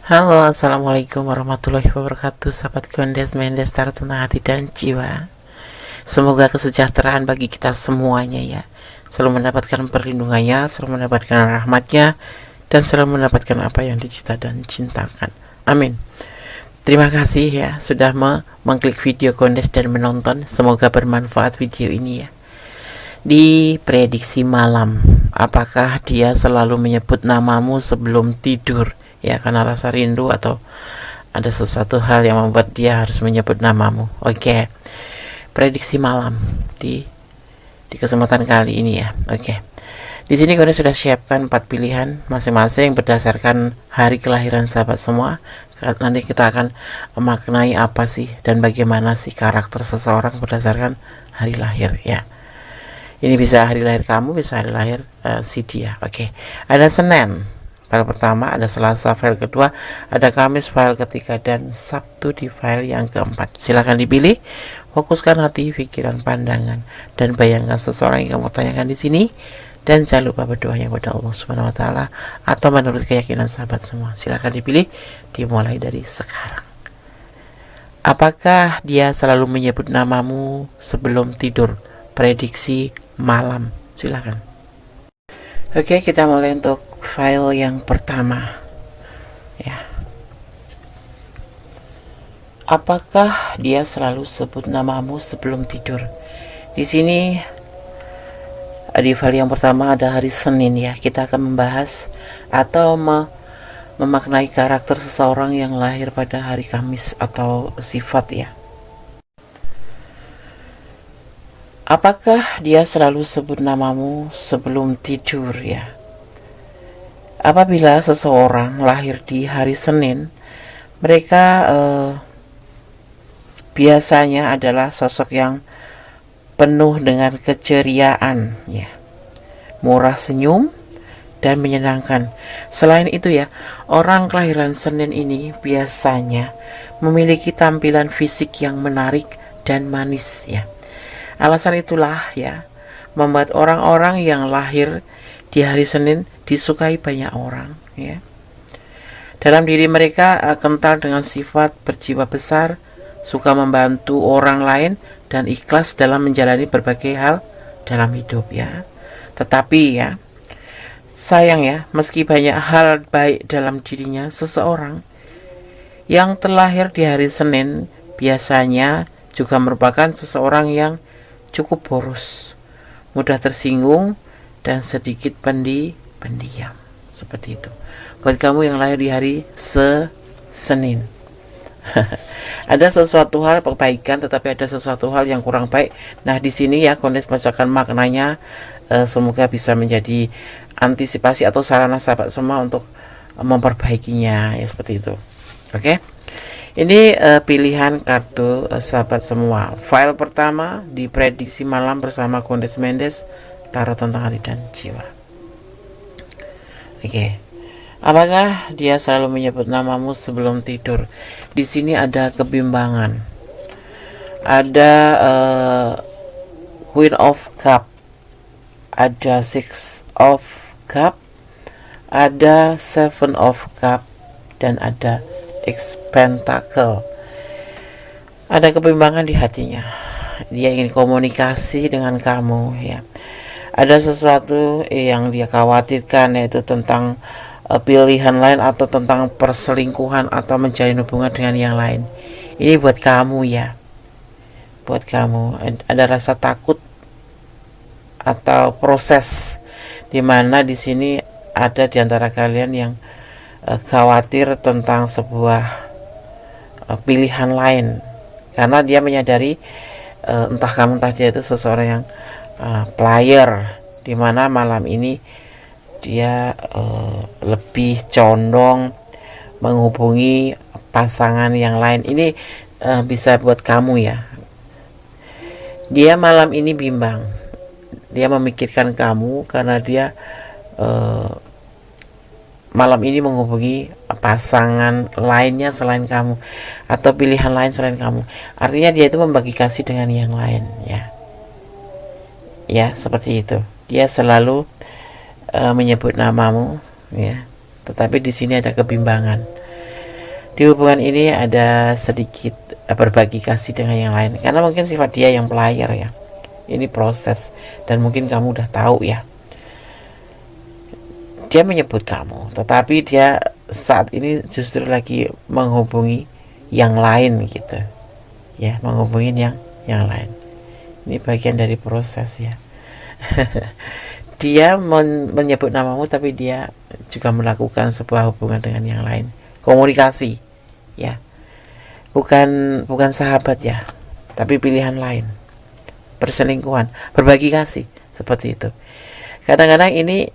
Halo, assalamualaikum warahmatullahi wabarakatuh. Sahabat Gondes Mendes Tarot Tentang Hati dan Jiwa. Semoga kesejahteraan bagi kita semuanya ya. Selalu mendapatkan perlindungannya, selalu mendapatkan rahmatnya, dan selalu mendapatkan apa yang dicita dan cintakan. Amin. Terima kasih ya sudah mengklik video Gondes dan menonton. Semoga bermanfaat video ini ya. Di prediksi malam, apakah dia selalu menyebut namamu sebelum tidur? Ya, karena rasa rindu atau ada sesuatu hal yang membuat dia harus menyebut namamu. Oke. Prediksi malam di kesempatan kali ini ya. Oke. Di sini kalian sudah siapkan 4 pilihan masing-masing berdasarkan hari kelahiran sahabat semua. Nanti kita akan memaknai apa sih dan bagaimana sih karakter seseorang berdasarkan hari lahir ya. Ini bisa hari lahir kamu, bisa hari lahir si dia. Oke. Ada Senin file pertama, ada Selasa file kedua, ada Kamis file ketiga, dan Sabtu di file yang keempat. Silahkan dipilih, fokuskan hati, pikiran, pandangan, dan bayangkan seseorang yang kamu tanyakan di sini. Dan jangan lupa berdoa yang kepada Allah Subhanahu Wa Taala atau menurut keyakinan sahabat semua. Silahkan dipilih, dimulai dari sekarang. Apakah dia selalu menyebut namamu sebelum tidur? Prediksi malam. Silahkan. Oke, kita mulai untuk file yang pertama ya. Apakah dia selalu sebut namamu sebelum tidur? Di sini di file yang pertama ada hari Senin ya. Kita akan membahas atau memaknai karakter seseorang yang lahir pada hari Kamis atau sifat ya. Apakah dia selalu sebut namamu sebelum tidur ya? Apabila seseorang lahir di hari Senin, mereka biasanya adalah sosok yang penuh dengan keceriaan ya, murah senyum dan menyenangkan. Selain itu ya, orang kelahiran Senin ini biasanya memiliki tampilan fisik yang menarik dan manis ya. Alasan itulah ya membuat orang-orang yang lahir di hari Senin disukai banyak orang ya. Dalam diri mereka kental dengan sifat berjiwa besar, suka membantu orang lain, dan ikhlas dalam menjalani berbagai hal dalam hidup ya. Tetapi ya, sayang ya, meski banyak hal baik dalam dirinya, seseorang yang terlahir di hari Senin biasanya juga merupakan seseorang yang cukup boros, mudah tersinggung, dan sedikit pendiam. Seperti itu buat kamu yang lahir di hari Senin. Ada sesuatu hal perbaikan, tetapi ada sesuatu hal yang kurang baik. Nah di sini ya Gondes bacakan maknanya, semoga bisa menjadi antisipasi atau sarana sahabat semua untuk memperbaikinya ya, seperti itu. Oke. Ini pilihan kartu sahabat semua. File pertama di prediksi malam bersama Gondes Mendes Tarot Tentang Hati dan Jiwa. Oke. Apakah dia selalu menyebut namamu sebelum tidur? Di sini ada kebimbangan. Ada Queen of Cup, ada Six of Cup, ada Seven of Cup, dan ada X Pentacle. Ada kebimbangan di hatinya. Dia ingin komunikasi dengan kamu ya. Ada sesuatu yang dia khawatirkan, yaitu tentang pilihan lain atau tentang perselingkuhan atau menjalin hubungan dengan yang lain. Ini buat kamu ya. Buat kamu ada rasa takut atau proses dimana di sini ada di antara kalian yang khawatir tentang sebuah pilihan lain, karena dia menyadari entah kamu entah dia itu seseorang yang player, dimana malam ini dia lebih condong menghubungi pasangan yang lain. Ini bisa buat kamu ya. Dia malam ini bimbang, dia memikirkan kamu karena dia malam ini menghubungi pasangan lainnya selain kamu, atau pilihan lain selain kamu. Artinya dia itu membagi kasih dengan yang lain ya. Ya, seperti itu. Dia selalu menyebut namamu ya. Tetapi di sini ada kebimbangan. Di hubungan ini ada sedikit berbagi kasih dengan yang lain, karena mungkin sifat dia yang pelayar ya. Ini proses, dan mungkin kamu udah tahu ya. Dia menyebut kamu, tetapi dia saat ini justru lagi menghubungi yang lain gitu ya, menghubungin yang lain. Ini bagian dari proses ya. Dia menyebut namamu, tapi dia juga melakukan sebuah hubungan dengan yang lain, komunikasi ya, bukan sahabat ya, tapi pilihan lain, perselingkuhan, berbagi kasih, seperti itu. Kadang-kadang ini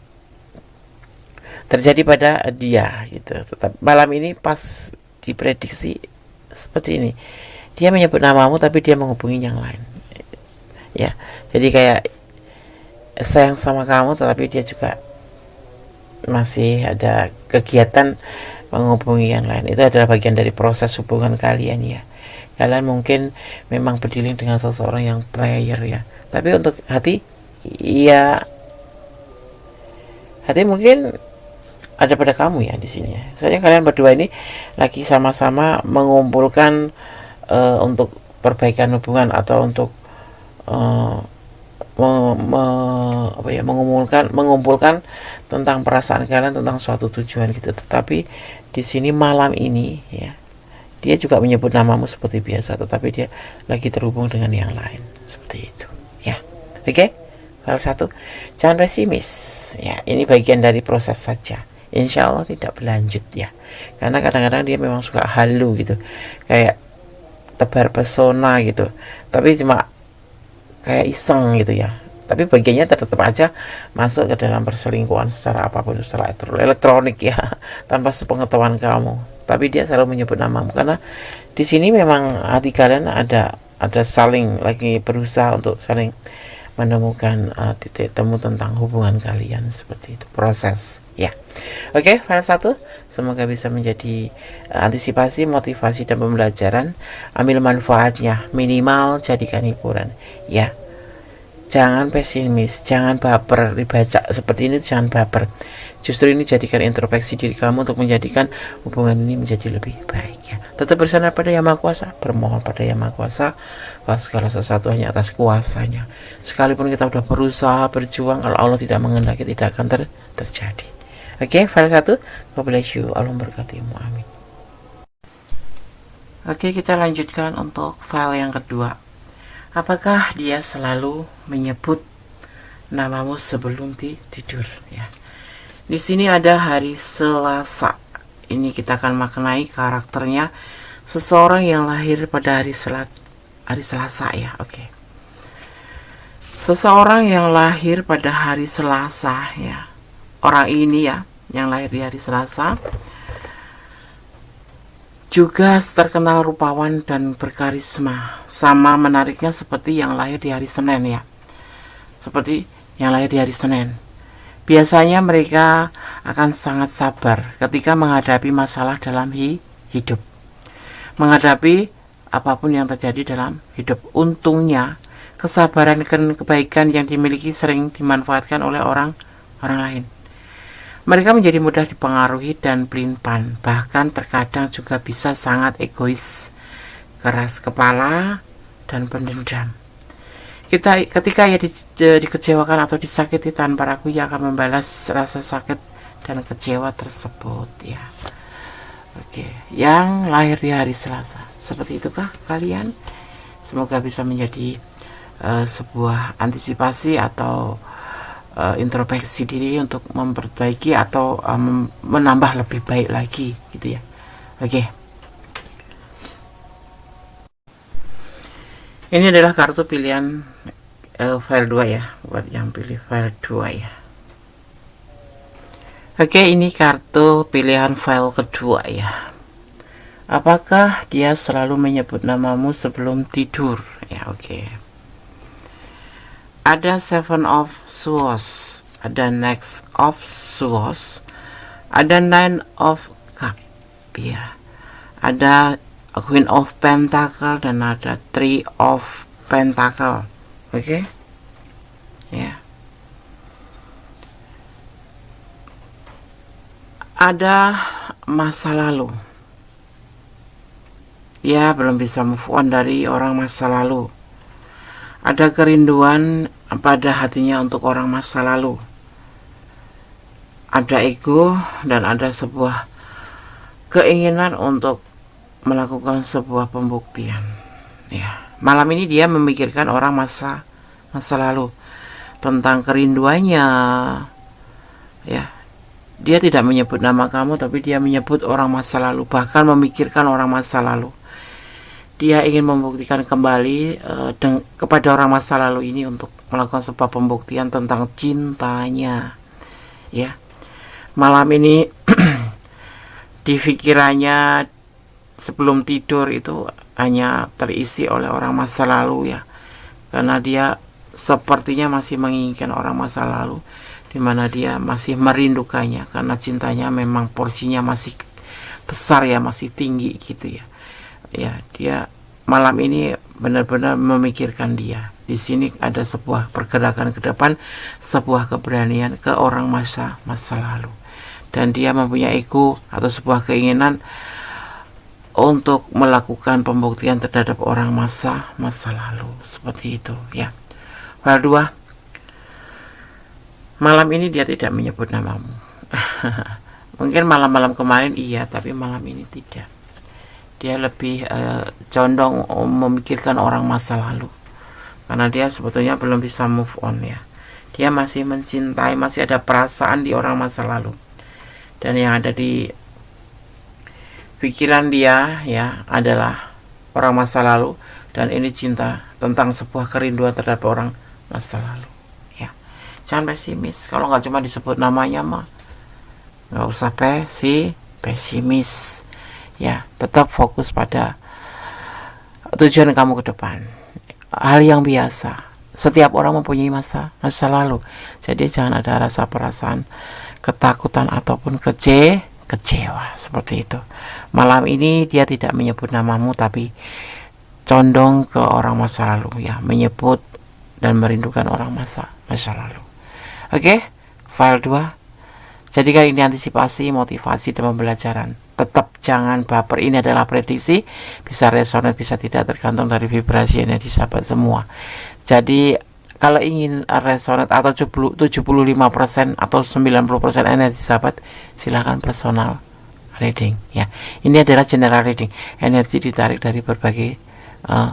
terjadi pada dia gitu. Tetap malam ini pas diprediksi seperti ini, dia menyebut namamu tapi dia menghubungi yang lain ya. Jadi kayak sayang sama kamu, tetapi dia juga masih ada kegiatan menghubungi yang lain. Itu adalah bagian dari proses hubungan kalian ya. Kalian mungkin memang berdealing dengan seseorang yang player ya, tapi untuk hati ya, hati mungkin ada pada kamu ya di sini ya. Soalnya kalian berdua ini lagi sama-sama mengumpulkan untuk perbaikan hubungan, atau untuk mengumpulkan tentang perasaan kalian, tentang suatu tujuan gitu. Tetapi di sini malam ini ya, dia juga menyebut namamu seperti biasa, tetapi dia lagi terhubung dengan yang lain, seperti itu ya. Oke, hal satu, jangan pesimis ya, ini bagian dari proses saja. Insya Allah tidak berlanjut ya, karena kadang-kadang dia memang suka halu gitu, kayak tebar pesona gitu, tapi cuma kayak iseng gitu ya. Tapi bagiannya tetap aja masuk ke dalam perselingkuhan secara apapun, secara elektronik ya, tanpa sepengetahuan kamu. Tapi dia selalu menyebut namamu, karena di sini memang hati kalian ada saling lagi berusaha untuk saling menemukan titik temu tentang hubungan kalian, seperti itu proses ya. Oke, file 1 semoga bisa menjadi antisipasi, motivasi, dan pembelajaran. Ambil manfaatnya, minimal jadikan hiburan ya. Jangan pesimis, jangan baper. Dibaca seperti ini jangan baper, justru ini jadikan introspeksi diri kamu untuk menjadikan hubungan ini menjadi lebih baik ya. Tetap bersandar pada Yang Maha Kuasa, bermohon pada Yang Maha Kuasa bahwa segala sesuatu hanya atas kuasanya. Sekalipun kita sudah berusaha berjuang, kalau Allah tidak menghendaki tidak akan terjadi. Oke, file 1, God bless you, Allah memberkatimu, amin. Oke, kita lanjutkan untuk file yang kedua. Apakah dia selalu menyebut namamu sebelum tidur ya? Di sini ada hari Selasa. Ini kita akan maknai karakternya seseorang yang lahir pada hari Selasa ya. Oke. Seseorang yang lahir pada hari Selasa ya. Orang ini ya, yang lahir di hari Selasa, juga terkenal rupawan dan berkarisma. Sama menariknya seperti yang lahir di hari Senin ya. Seperti yang lahir di hari Senin. Biasanya mereka akan sangat sabar ketika menghadapi masalah dalam hidup. Menghadapi apapun yang terjadi dalam hidup. Untungnya, kesabaran dan kebaikan yang dimiliki sering dimanfaatkan oleh orang lain. Mereka menjadi mudah dipengaruhi dan pelin-pelan, bahkan terkadang juga bisa sangat egois, keras kepala, dan pendendam. Ketika ia dikecewakan atau disakiti tanpa ragu, ia akan membalas rasa sakit dan kecewa tersebut ya. Oke, yang lahir di hari Selasa, seperti itukah kalian? Semoga bisa menjadi sebuah antisipasi atau introspeksi diri untuk memperbaiki atau menambah lebih baik lagi gitu ya. Oke. Ini adalah kartu pilihan file 2 ya, buat yang pilih file 2 ya. Oke, ini kartu pilihan file kedua ya. Apakah dia selalu menyebut namamu sebelum tidur? Ya, oke. Ada Seven of Swords, ada Knight of Swords, ada Nine of Cup ya, ada Queen of Pentacle, dan ada Three of Pentacle. Oke ya. Ada masa lalu Dia belum bisa move on dari orang masa lalu. Ada kerinduan pada hatinya untuk orang masa lalu. Ada ego dan ada sebuah keinginan untuk melakukan sebuah pembuktian. Ya, malam ini dia memikirkan orang masa lalu, tentang kerinduannya. Ya, dia tidak menyebut nama kamu, tapi dia menyebut orang masa lalu, bahkan memikirkan orang masa lalu. Dia ingin membuktikan kembali kepada orang masa lalu ini untuk melakukan sebuah pembuktian tentang cintanya. Ya, malam ini di pikirannya sebelum tidur itu hanya terisi oleh orang masa lalu, ya, karena dia sepertinya masih menginginkan orang masa lalu, dimana dia masih merindukannya, karena cintanya memang porsinya masih besar, ya, masih tinggi gitu, ya. Ya, dia malam ini benar-benar memikirkan dia. Di sini ada sebuah pergerakan ke depan, sebuah keberanian ke orang masa lalu, dan dia mempunyai ego atau sebuah keinginan untuk melakukan pembuktian terhadap orang masa lalu, seperti itu, ya. File 2, malam ini dia tidak menyebut namamu. Mungkin malam-malam kemarin iya, tapi malam ini tidak. Dia lebih condong memikirkan orang masa lalu, karena dia sebetulnya belum bisa move on, ya. Dia masih mencintai, masih ada perasaan di orang masa lalu, dan yang ada di pikiran dia, ya, adalah orang masa lalu, dan ini cinta tentang sebuah kerinduan terhadap orang masa lalu, ya. Jangan pesimis. Kalau nggak cuma disebut namanya mah nggak usah pesimis, ya. Tetap fokus pada tujuan kamu ke depan. Hal yang biasa, setiap orang mempunyai masa lalu, jadi jangan ada rasa perasaan ketakutan ataupun kecewa seperti itu. Malam ini dia tidak menyebut namamu, tapi condong ke orang masa lalu, ya, menyebut dan merindukan orang masa lalu. Oke, file 2. Jadikan ini antisipasi, motivasi, dan pembelajaran. Tetap jangan baper. Ini adalah prediksi, bisa resonate, bisa tidak, tergantung dari vibrasi energi sahabat semua. Jadi kalau ingin resonate atau 75% atau 90% energi sahabat, silahkan personal reading, ya. Ini adalah general reading. Energi ditarik dari berbagai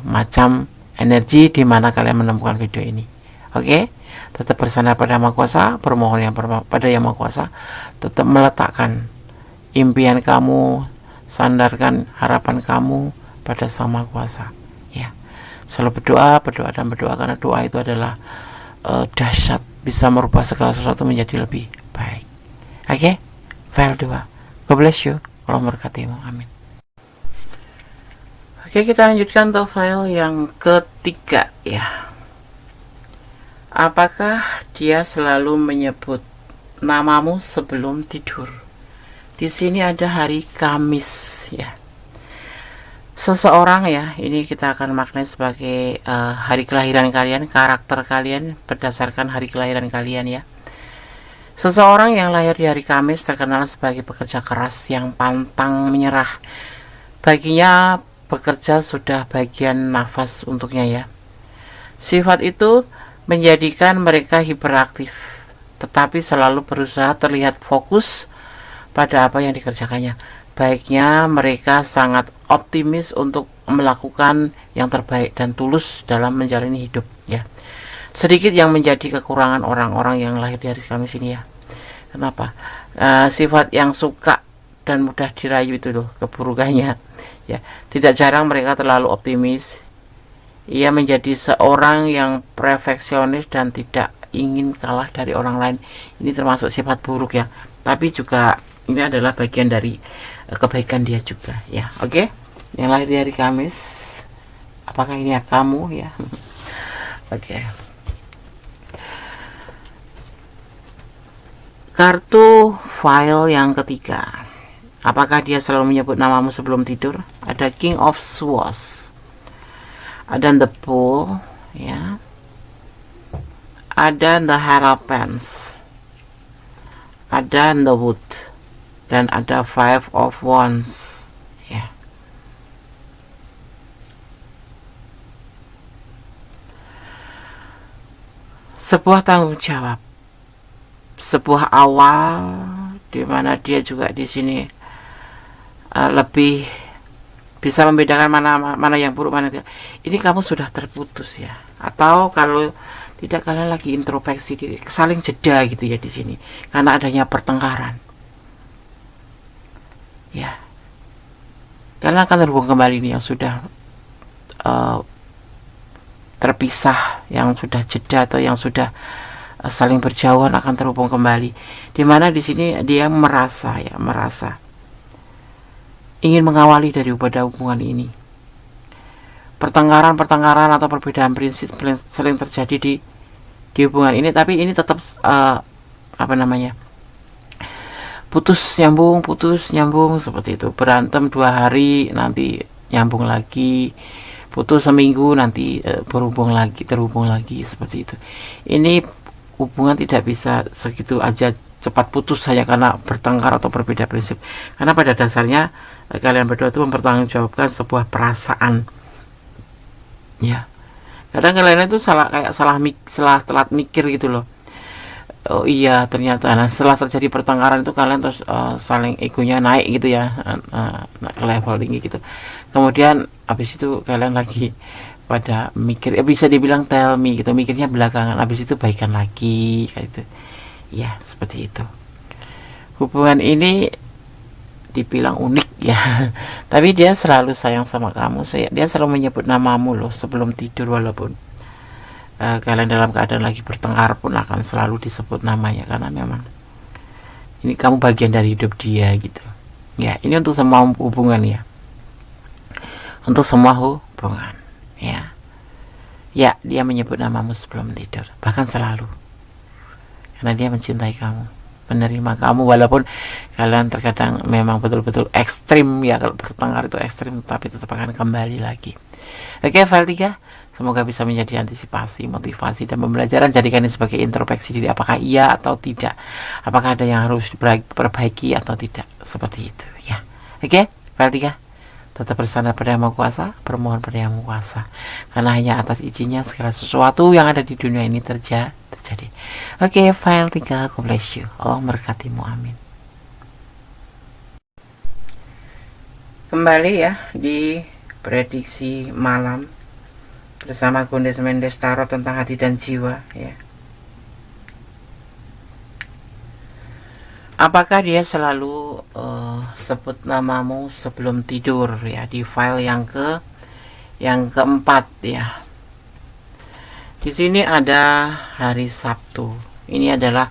macam energi di mana kalian menemukan video ini. Oke, tetap bersandar pada Yang Maha Kuasa, bermohon pada Yang Maha Kuasa, tetap meletakkan impian kamu, sandarkan harapan kamu pada Sang Maha Kuasa, ya. Selalu berdoa, karena doa itu adalah dahsyat, bisa merubah segala sesuatu menjadi lebih baik. Oke, file 2. God bless you. Allah memberkatimu. Amin. Oke, kita lanjutkan untuk file yang ketiga, ya. Apakah dia selalu menyebut namamu sebelum tidur? Di sini ada hari Kamis, ya. Seseorang, ya, ini kita akan maknai sebagai hari kelahiran kalian, karakter kalian berdasarkan hari kelahiran kalian, ya. Seseorang yang lahir di hari Kamis terkenal sebagai pekerja keras yang pantang menyerah. Baginya bekerja sudah bagian nafas untuknya, ya. Sifat itu menjadikan mereka hiperaktif, tetapi selalu berusaha terlihat fokus pada apa yang dikerjakannya. Baiknya mereka sangat optimis untuk melakukan yang terbaik dan tulus dalam menjalani hidup, ya. Sedikit yang menjadi kekurangan orang-orang yang lahir di hari Kamis ini, ya. Kenapa? Sifat yang suka dan mudah dirayu itu loh keburukannya, ya. Tidak jarang mereka terlalu optimis. Ia menjadi seorang yang perfeksionis dan tidak ingin kalah dari orang lain. Ini termasuk sifat buruk, ya, tapi juga ini adalah bagian dari kebaikan dia juga, ya. Oke, yang lahir di hari Kamis, apakah ini kamu, ya? Oke. Kartu file yang ketiga, apakah dia selalu menyebut namamu sebelum tidur? Ada King of Swords, ada The Bull, ya, ada The Hierophant, ada The Wood, dan ada Five of Wands, ya. sebuah tanggung jawab, sebuah awal di mana dia juga di sini lebih bisa membedakan mana yang buruk, mana tidak. Ini kamu sudah terputus ya, atau kalau tidak kalian lagi introspeksi diri, saling jeda gitu ya di sini karena adanya pertengkaran ya. Karena akan terhubung kembali nih yang sudah terpisah, yang sudah jeda atau yang sudah saling berjauhan akan terhubung kembali. Dimana di sini dia merasa ingin mengawali dari pada hubungan ini. Pertengkaran atau perbedaan prinsip sering terjadi di hubungan ini, tapi ini tetap putus nyambung seperti itu. Berantem 2 hari nanti nyambung lagi, putus seminggu nanti terhubung lagi seperti itu. Ini hubungan tidak bisa segitu aja cepat putus hanya karena bertengkar atau berbeda prinsip, karena pada dasarnya kalian berdua itu mempertanggungjawabkan sebuah perasaan ya. Kadang kalian itu salah telat mikir gitu loh. Oh iya ternyata, nah setelah terjadi pertengkaran itu kalian terus saling egonya naik gitu ya, ke level tinggi gitu. Kemudian habis itu kalian lagi pada mikir, bisa dibilang tell me gitu, mikirnya belakangan, habis itu baikan lagi kayak gitu ya. Seperti itu hubungan ini dibilang unik ya. Tapi dia selalu sayang sama kamu, dia selalu menyebut namamu loh sebelum tidur, walaupun kalian dalam keadaan lagi bertengkar pun akan selalu disebut namanya, karena memang ini kamu bagian dari hidup dia gitu ya. Ini untuk semua hubungan ya, untuk semua hubungan ya. Dia menyebut namamu sebelum tidur, bahkan selalu, karena dia mencintai kamu, menerima kamu, walaupun kalian terkadang memang betul-betul ekstrim ya. Kalau bertengkar itu ekstrim, tapi tetap akan kembali lagi. Oke, file 3 semoga bisa menjadi antisipasi, motivasi, dan pembelajaran. Jadikan ini sebagai introspeksi diri, apakah iya atau tidak, apakah ada yang harus diperbaiki atau tidak, seperti itu ya. Oke, file 3 tetap bersandar pada Yang Maha Kuasa, bermohon pada Yang Maha Kuasa, karena hanya atas izinnya segala sesuatu yang ada di dunia ini terjadi. Oke, file 3, God bless you, Allah memberkatimu, amin. Kembali ya di prediksi malam bersama Gondes Mendes Tarot tentang hati dan jiwa ya. Apakah dia selalu sebut namamu sebelum tidur ya, di file yang keempat ya. Di sini ada hari Sabtu. Ini adalah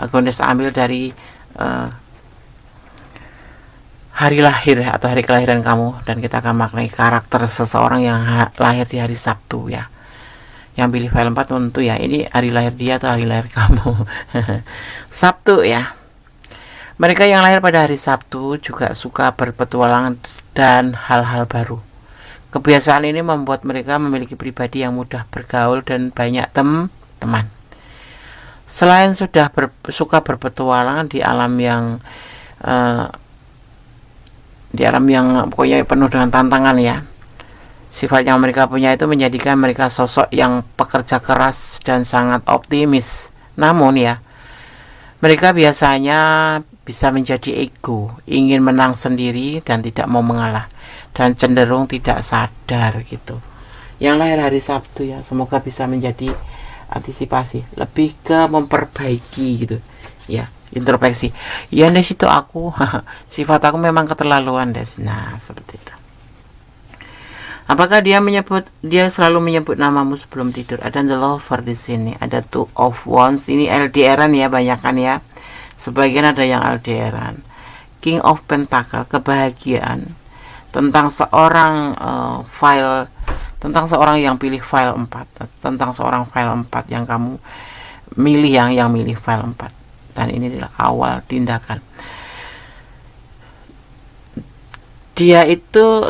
Gondes ambil dari hari lahir atau hari kelahiran kamu, dan kita akan maknai karakter seseorang yang lahir di hari Sabtu ya. Yang pilih file 4 tentu ya, ini hari lahir dia atau hari lahir kamu. Sabtu ya. Mereka yang lahir pada hari Sabtu juga suka berpetualangan dan hal-hal baru. Kebiasaan ini membuat mereka memiliki pribadi yang mudah bergaul dan banyak teman. Selain sudah suka berpetualangan di alam yang pokoknya penuh dengan tantangan ya, sifat yang mereka punya itu menjadikan mereka sosok yang pekerja keras dan sangat optimis. Namun ya, mereka biasanya bisa menjadi ego, ingin menang sendiri dan tidak mau mengalah, dan cenderung tidak sadar gitu. Yang lahir hari Sabtu ya, semoga bisa menjadi antisipasi, lebih ke memperbaiki gitu ya, introspeksi ya. Des, itu aku sifat aku memang keterlaluan, Des. Nah, seperti itu. Apakah dia selalu menyebut namamu sebelum tidur? Ada the lover di sini, ada 2 of wands. Ini LDRan ya, banyakan ya. Sebagian ada yang LDRan. King of Pentacle, kebahagiaan. Tentang seorang tentang seorang yang pilih file 4, tentang seorang file 4 yang kamu milih, yang milih file 4. Dan ini adalah awal tindakan.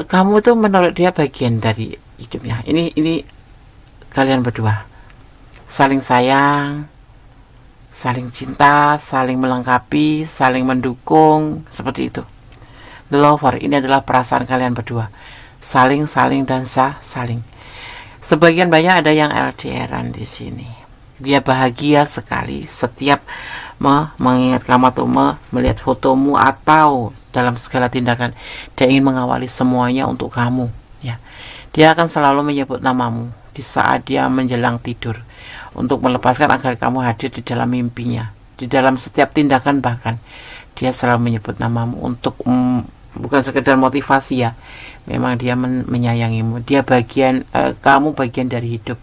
Kamu tuh menolak dia bagian dari hidupnya. Ini kalian berdua saling sayang, saling cinta, saling melengkapi, saling mendukung, seperti itu. The lover, ini adalah perasaan kalian berdua, saling dan saling. Sebagian banyak ada yang LDRan di sini. Dia bahagia sekali setiap mengingat kamu atau melihat fotomu, atau dalam segala tindakan dia ingin mengawali semuanya untuk kamu, ya. Dia akan selalu menyebut namamu di saat dia menjelang tidur untuk melepaskan agar kamu hadir di dalam mimpinya, di dalam setiap tindakan. Bahkan dia selalu menyebut namamu untuk bukan sekedar motivasi, ya. Memang dia menyayangimu. Dia bagian, kamu bagian dari hidup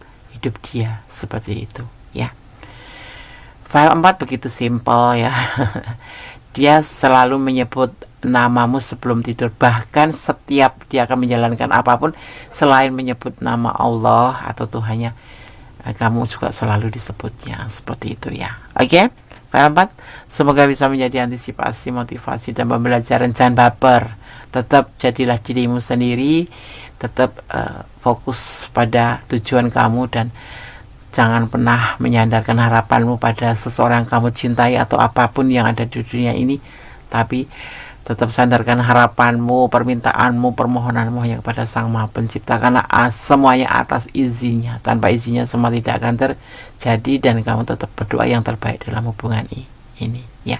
dia, seperti itu, ya. File 4 begitu simpel, ya. Dia selalu menyebut namamu sebelum tidur. Bahkan setiap dia akan menjalankan apapun selain menyebut nama Allah atau Tuhannya, kamu juga selalu disebutnya, seperti itu, ya. Oke, file 4 semoga bisa menjadi antisipasi, motivasi, dan pembelajaran. Jangan baper, tetap jadilah dirimu sendiri, tetap fokus pada tujuan kamu, dan jangan pernah menyandarkan harapanmu pada seseorang kamu cintai atau apapun yang ada di dunia ini, tapi tetap sandarkan harapanmu, permintaanmu, permohonanmu hanya kepada Sang Maha Pencipta, karena semuanya atas izinnya. Tanpa izinnya semua tidak akan terjadi, dan kamu tetap berdoa yang terbaik dalam hubungan ini, ya.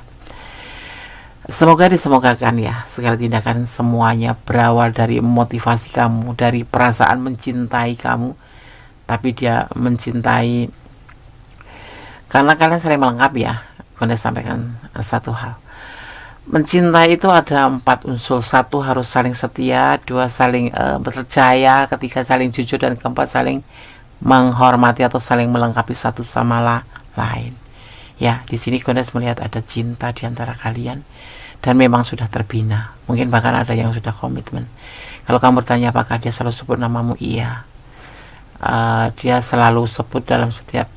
Semoga disemogakan, ya, segala tindakan semuanya berawal dari motivasi kamu, dari perasaan mencintai kamu, tapi dia mencintai karena kalian saling melengkapi, ya. Saya sampaikan satu hal, mencintai itu ada 4 unsur. 1, harus saling setia. 2, saling percaya. 3, saling jujur. Dan 4, saling menghormati atau saling melengkapi satu sama lain, ya. Di sini Gondes melihat ada cinta di antara kalian, dan memang sudah terbina. Mungkin bahkan ada yang sudah komitmen. Kalau kamu bertanya apakah dia selalu sebut namamu, iya. Dia selalu sebut dalam setiap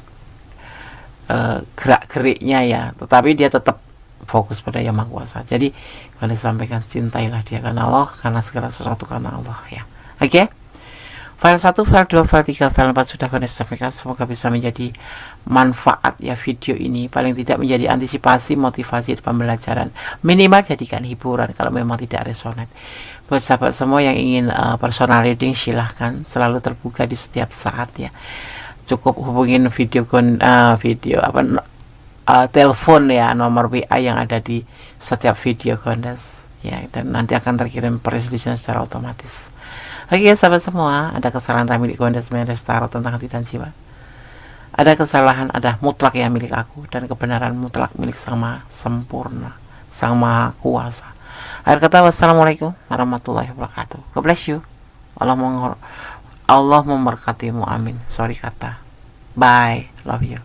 gerak-geriknya, ya. Tetapi dia tetap fokus pada Yang Maha Kuasa. Jadi kalau disampaikan, cintailah dia karena Allah, karena segala sesuatu karena Allah, ya. Oke. File 1, file 2, file 3, file 4 sudah kami sampaikan. Semoga bisa menjadi manfaat, ya, video ini. Paling tidak menjadi antisipasi, motivasi, dan pembelajaran. Minimal jadikan hiburan kalau memang tidak resonate. Buat sahabat semua yang ingin personal reading, silahkan, selalu terbuka di setiap saat, ya. Cukup hubungin telepon, ya, nomor WA yang ada di setiap video Gondes, ya, dan nanti akan terkirim prescription secara otomatis. Oke, sahabat semua, ada kesalahan milik Gondes Mendes Tarot tentang hati dan jiwa. Ada kesalahan, ada mutlak yang milik aku, dan kebenaran mutlak milik Sang Maha Sempurna, Sang Maha Kuasa. Akhir kata, wassalamualaikum warahmatullahi wabarakatuh. God bless you. Allah memberkatimu. Amin. Sorry kata. Bye. Love you.